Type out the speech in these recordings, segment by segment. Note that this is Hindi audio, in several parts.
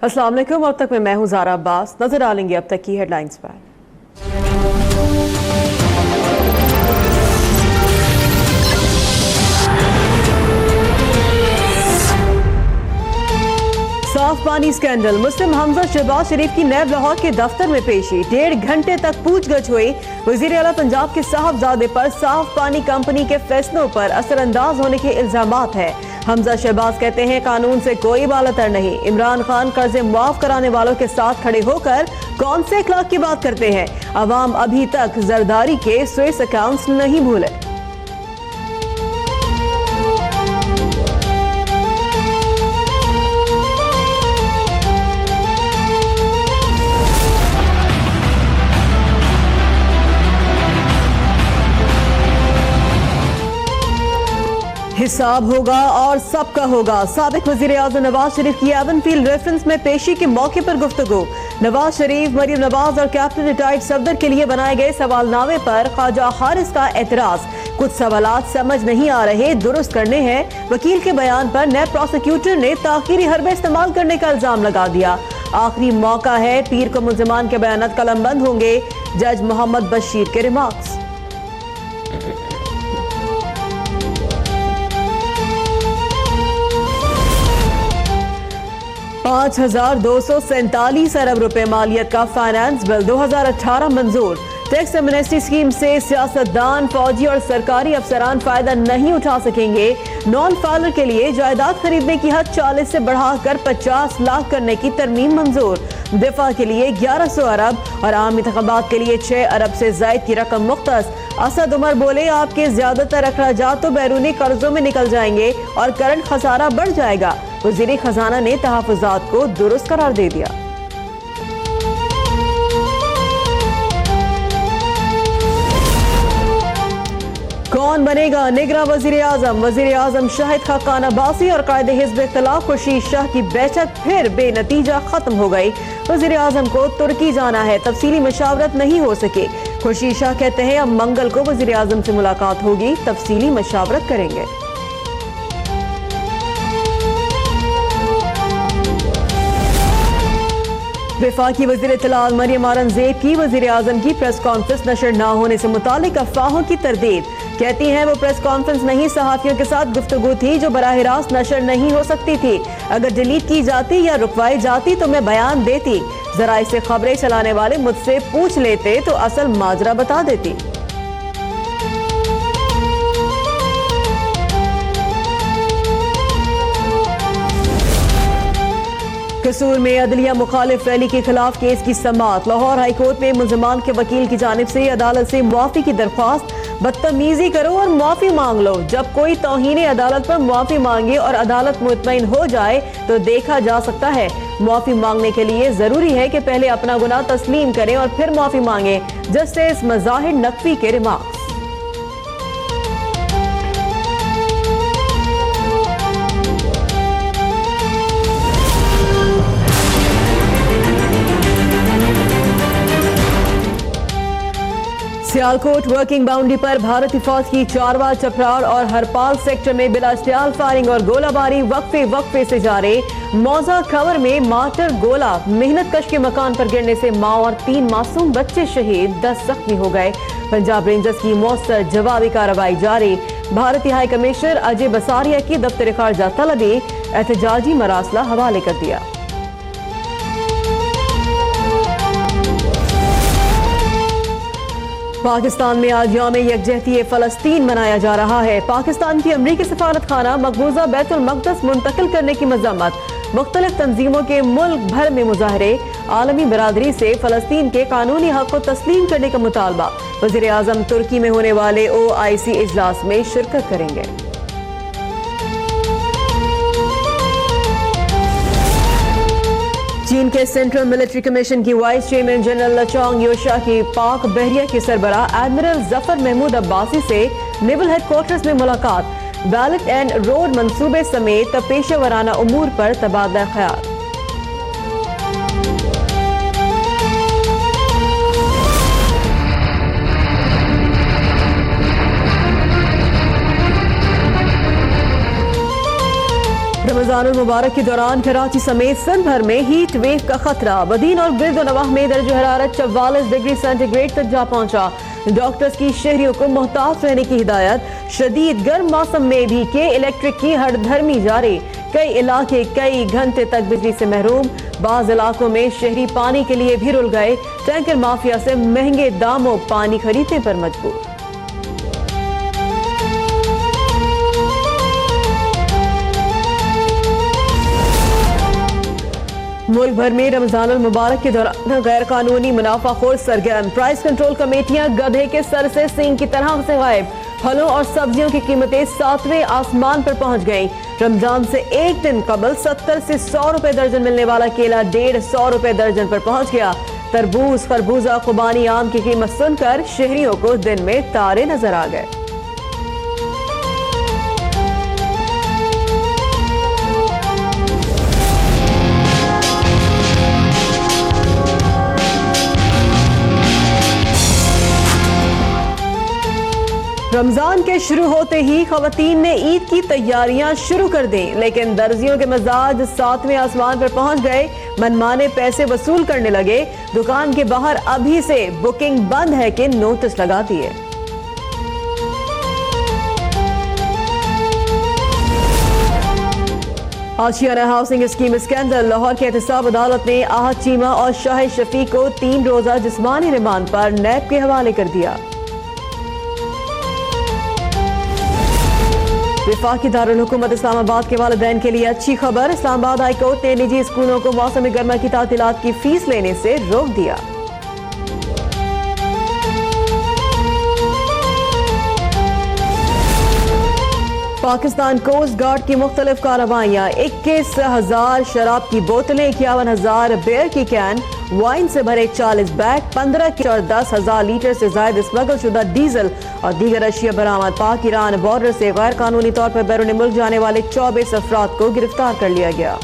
अस्सलाम वालेकुम। अब तक मैं हूं ज़ारा अब्बास। नजर डालेंगे अब तक की हेडलाइंस पर। साफ पानी स्कैंडल, मुस्लिम हमजा शहबाज शरीफ की नैब लाहौर के दफ्तर में पेशी। 1.5 घंटे तक पूछगछ हुई। वजीर आला पंजाब के साहबजादे पर साफ पानी कंपनी के फैसलों पर असरअंदाज होने के इल्जामात है। हमजा शहबाज कहते हैं कानून से कोई बालातर नहीं। इमरान खान कर्जे माफ कराने वालों के साथ खड़े होकर कौन से अखलाक की बात करते हैं। अवाम अभी तक जरदारी के स्विस अकाउंट्स नहीं भूले। हिसाब होगा और सबका होगा। साबिक वजीर आज़म नवाज शरीफ की एवनफील्ड रेफरेंस में पेशी के मौके पर गुफ्तगू। नवाज शरीफ, मरियम नवाज और कैप्टन रिटायर्ड सफदर के लिए बनाए गए सवालनामे पर ख्वाजा हारिस का एतराज। कुछ सवालात समझ नहीं आ रहे, दुरुस्त करने हैं। वकील के बयान पर नैब प्रोसिक्यूटर ने ताखीरी हरबे इस्तेमाल करने का इल्जाम लगा दिया। आखिरी मौका है, पीर को मुल्जिमान के बयानात कलमबंद होंगे। जज मोहम्मद बशीर के रिमार्क्स। 5247 अरब रुपए मालियत का फाइनेंस बिल 2018 मंजूर। टैक्स एमनेस्टी स्कीम से सियासतदान, फौजी और सरकारी अफसरान फायदा नहीं उठा सकेंगे। नॉन फाइलर के लिए जायदाद खरीदने की हद 40 से बढ़ाकर 50 लाख करने की तरमीम मंजूर। दिफा के लिए 1100 अरब और आम इंतखाबात के लिए 6 अरब से जायद की रकम मुख्तस। असद उमर बोले आपके ज्यादातर अखराजात तो बैरूनी कर्जों में निकल जाएंगे और करंट खसारा बढ़ जाएगा। वजीर खजाना ने तहफुजात को दुरुस्त करार दे दिया। कौन बनेगा निगरां वजीर आजम? वजीर आजम शाहिद खाकान अब्बासी और कायदे हिज़्ब इख्तिलाफ खुर्शीद शाह की बैठक फिर बेनतीजा खत्म हो गई। वजीर आजम को तुर्की जाना है, तफसीली मशावरत नहीं हो सके। खुर्शीद शाह कहते हैं अब मंगल को वजीर आजम से मुलाकात होगी, तफसीली मशावरत करेंगे। वफाकी वज़ीर इत्तलात मरियम औरंगज़ेब की वज़ीर आज़म की प्रेस कॉन्फ्रेंस नशर न होने से मुतालिक अफवाहों की तरदीद। कहती हैं वो प्रेस कॉन्फ्रेंस नहीं, सहाफ़ियों के साथ गुफ्तगू थी जो बराह रास्त नशर नहीं हो सकती थी। अगर डिलीट की जाती या रुकवाई जाती तो मैं बयान देती। ज़राए से खबरें चलाने वाले मुझसे पूछ लेते तो असल माजरा बता देती। कसूर में अदलिया मुखालिफ रैली के खिलाफ केस की समाअत। लाहौर हाई कोर्ट में मुल्जिमान के वकील की जानिब से अदालत से मुआफी की दरख्वास्त। बदतमीजी करो और मुआफी मांग लो। जब कोई तौहीन अदालत पर मुआफी मांगे और अदालत मुतमईन हो जाए तो देखा जा सकता है। मुआफी मांगने के लिए जरूरी है कि पहले अपना गुनाह तस्लीम करें और फिर मुआफी मांगे। जस्टिस मज़ाहिर नकवी के रिमार्क्स। सियालकोट वर्किंग बाउंड्री पर भारतीय फौज की चारवा, चपरार और हरपाल सेक्टर में बिलाश्तियाल फायरिंग और गोलाबारी वक्फे से जारी। मौजा खबर में मार्टर गोला मेहनत कश के मकान पर गिरने से मां और 3 मासूम बच्चे शहीद, 10 जख्मी हो गए। पंजाब रेंजर्स की मौसर जवाबी कार्रवाई जारी। भारतीय हाई कमिश्नर अजय बसारिया की दफ्तर खारजा तलबी एहतजाजी मरासला हवाले कर दिया। पाकिस्तान में आज यौम यकजहती फ़लस्तीन मनाया जा रहा है। पाकिस्तान की अमरीकी सफारत खाना मकबूजा बैतुल मक़दस मुंतकिल करने की मज़म्मत। मुख्तलिफ तंजीमों के मुल्क भर में मुजाहरे। आलमी बरादरी से फ़लस्तीन के कानूनी हक को तस्लीम करने का मुतालबा। वज़ीर आज़म तुर्की में होने वाले OIC इजलास में शिरकत करेंगे। चीन के सेंट्रल मिलिट्री कमीशन की वाइस चेयरमैन जनरल लचोंग योशा की पाक बहरिया के सरबराह एडमिरल जफर महमूद अब्बासी से नेवल हेडक्वार्टर्स में मुलाकात। बैलेट एंड रोड मंसूबे समेत पेशेवराना उमूर पर तबादला ख्याल। रमजानुल मुबारक के दौरान कराची समेत सिंध भर में हीट वेव का खतरा। बदीन और गिरदनवाह में दर्जा हरारत 44 डिग्री सेंटीग्रेड तक जा पहुंचा। डॉक्टर्स की शहरियों को मोहतात रहने की हिदायत। शदीद गर्म मौसम में भी के इलेक्ट्रिक की हड़धर्मी जारी। कई इलाके कई घंटे तक बिजली से महरूम। बाज इलाकों में शहरी पानी के लिए भी रुल गए। टैंकर माफिया से महंगे दामों पानी खरीदने पर मजबूर। मुल्क भर में रमजानुल मुबारक के दौरान गैर कानूनी मुनाफाखोर सरगर्म। प्राइस कंट्रोल कमेटियां गधे के सर से सींग की तरह से गायब। फलों और सब्जियों की कीमतें 7वें आसमान पर पहुंच गईं। रमजान से एक दिन कबल 70 से 100 रुपए दर्जन मिलने वाला केला 150 रुपए दर्जन पर पहुंच गया। तरबूज, खरबूजा, खुबानी आम की कीमत सुनकर शहरियों को दिन में तारे नजर आ गए। रमजान के शुरू होते ही खवातीन ने ईद की तैयारियां शुरू कर दी, लेकिन दर्जियों के मजाज 7वें आसमान पर पहुंच गए। मनमाने पैसे वसूल करने लगे। दुकान के बाहर अभी से बुकिंग बंद है कि नोटिस लगा दिए। आशियाना हाउसिंग स्कीम स्कैंडल। लाहौर की एहतसाब अदालत ने आहद चीमा और शाहिद शफीक को 3 रोजा जिस्मानी रिमांड पर नैब के हवाले कर दिया। वफाकी दारुल हुकूमत इस्लामाबाद के वालिदैन के लिए अच्छी खबर। इस्लामाबाद हाई कोर्ट ने निजी स्कूलों को मौसम गर्मा की तातीलात की फीस लेने से रोक दिया। पाकिस्तान कोस्ट गार्ड की मुख्तलिफ कार्रवाइयां। 21,000 शराब की बोतलें, 51,000 बियर की कैन, वाइन से भरे 40 बैग, 15 की और 10,000 लीटर से ज्यादा स्मगल शुदा डीजल और दीगर अशिया बरामद। पाक ईरान बॉर्डर से गैर कानूनी तौर पर बैरून मुल्क जाने वाले 24 अफराद को गिरफ्तार कर लिया गया।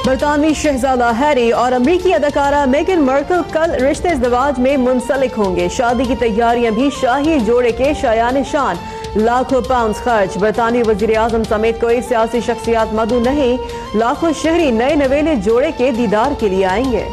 बरतानवी शहजादा हैरी और अमरीकी अदाकारा मेगन मार्कल कल रिश्ते इज़्दिवाज में मुंसलिक होंगे। शादी की तैयारियां भी शाही जोड़े के शायान शान। लाखों पाउंड खर्च। बरतानवी वजीर आजम समेत कोई सियासी शख्सियात मदऊ नहीं। लाखों शहरी नए नवेले जोड़े के दीदार के लिए आएंगे।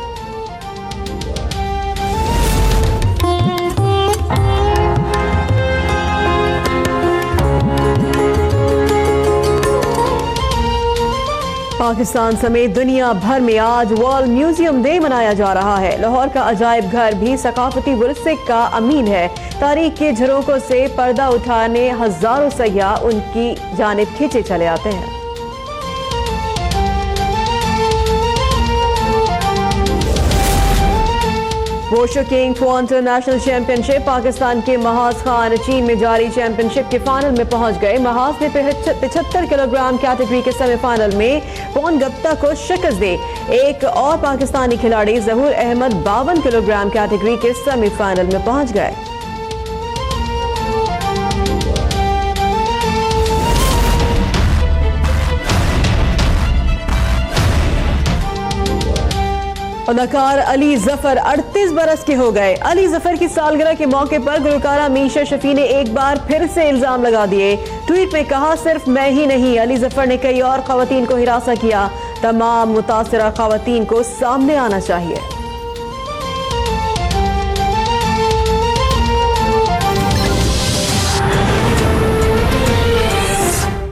पाकिस्तान समेत दुनिया भर में आज वर्ल्ड म्यूजियम डे मनाया जा रहा है। लाहौर का अजायब घर भी सकाफती विरसे का अमीन है। तारीख के झरोकों से पर्दा उठाने हजारों सयाह उनकी जानिब खींचे चले आते हैं। Wushu king for international championship. Pakistan के महाज खान चीन में जारी चैंपियनशिप के फाइनल में पहुंच गए। महाज ने 75 किलोग्राम कैटेगरी के सेमीफाइनल में पवन गुप्ता को शिकस्त दी। एक और पाकिस्तानी खिलाड़ी जहूर अहमद 52 किलोग्राम कैटेगरी के सेमीफाइनल में पहुंच गए। अदाकार अली जफर 38 बरस के हो गए। अली जफर की सालगिरह के मौके पर गुलकारा मीशा शफी ने एक बार फिर से इल्जाम लगा दिए। ट्वीट में कहा, सिर्फ मैं ही नहीं, अली जफर ने कई और खवातीन को हिरासा किया। तमाम मुतासिरा खवातीन को सामने आना चाहिए।